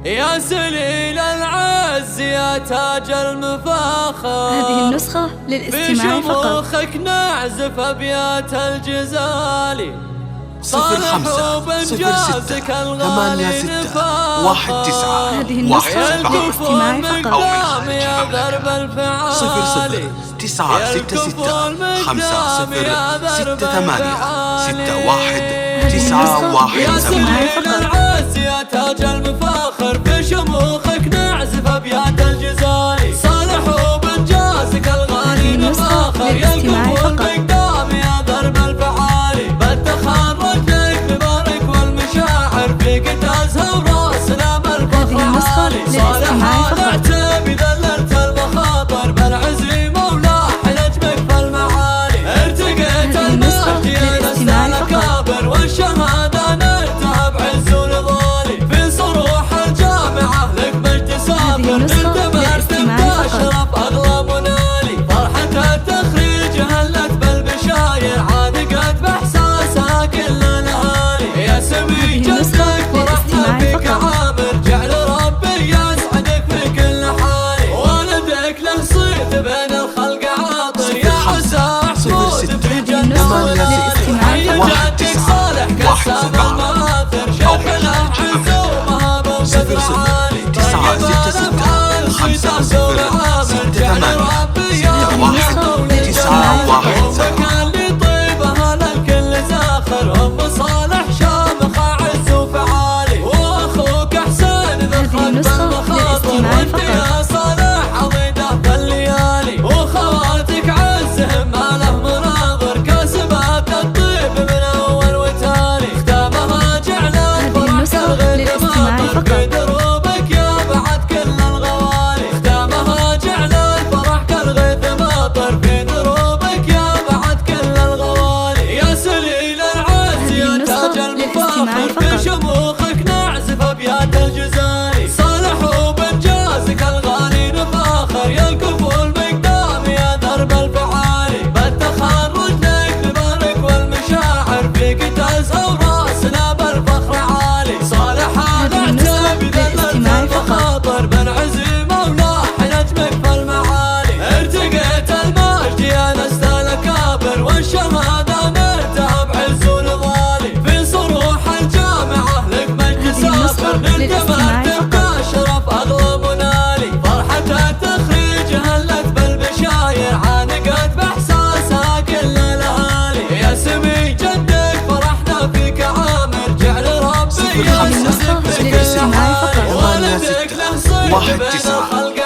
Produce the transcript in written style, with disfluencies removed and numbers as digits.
يا سليل العز يا تاج المفاخر. هذه النسخة للاستماع فقط. بشموخك نعزف أبيات الجزالي. 0506 86 19 هذه النسخة للاستماع فقط. يا ضرب الفعالي 00966 50 6 8 6 1 9 1 يا سليل العز يا تاج المفاخر. بشموخك نعزف أبيات الجزالي. صالح وبنجازك الغالي نفاخر. يا الكفو المقدام يا ضرب الفعالي. بالتخرج لك نبارك والمشاعر فيك تزهى وراسنا بالفخر عالي. صالح العتاب ذللت المخاطر بالعزيمة ولاح نجمك في المعالي. ارتقيت المجد يا نسل الأكابر والشهادة نلتها بعز ونضالي. في صروح الجامعة لك مجد سافر. انت مرتب أشرف أغلى منالي. فرحة التخريج هلت بالبشاير عانقت بإحساسها كل الأهالي. يا سمي جدك فرحنا فيك عامر. جعل ربي يسعدك في كل حالي. ولدك له صيت بين الخلق عاطر. يا عسى حفوظ في جنة حي جدك صالح كساب المآثر. شيخنا عز ومهاب وقدر عالي. طيب الأفعال ختام دور عامر. جعل ربي يسعدك ومكان لطيبها للكل زاخر. أم صالح شامخ عز وفعالي. واخوك حسين ذخر بالمخاطر. وانت يا صالح عضيده بالليالي. وخواتك عزهم ما له مناظر. كاسبات الطيب من اول وتالي. ختامها جعل الفرح كالغيث ماطر. في دروبك يا بعد كل الغوالي. ختامها جعل الفرح كالغيث ماطر. في دروبك يا بعد كل الغوالي. يا سليل العز يا تاج المفاخر. في شموخك نعزف أبيات الجزالي. صالح وبنجازك الغالي نفاخر. يا الكفو المقدام يا درب الفعالي. بالتخرج لك نبارك والمشاعر فيك تزهى وراسنا بالفخر عالي. صالح العتاب ذللت المخاطر بالعزيمة ولاح نجمك في المعالي. ارتقيت المجد يا نسل الأكابر والشهادة نلتها بعز ونضالي. في صروح الجامعة لك مجد سافر. انت مرتب أشرف أغلى منالي. فرحة التخريج هلت بالبشاير عانقت بإحساسها كل الأهالي. يا سمي جدك فرحنا فيك عامر. جعل ربي يسعدك في كل حالي. ولدك له صيت بين الخلق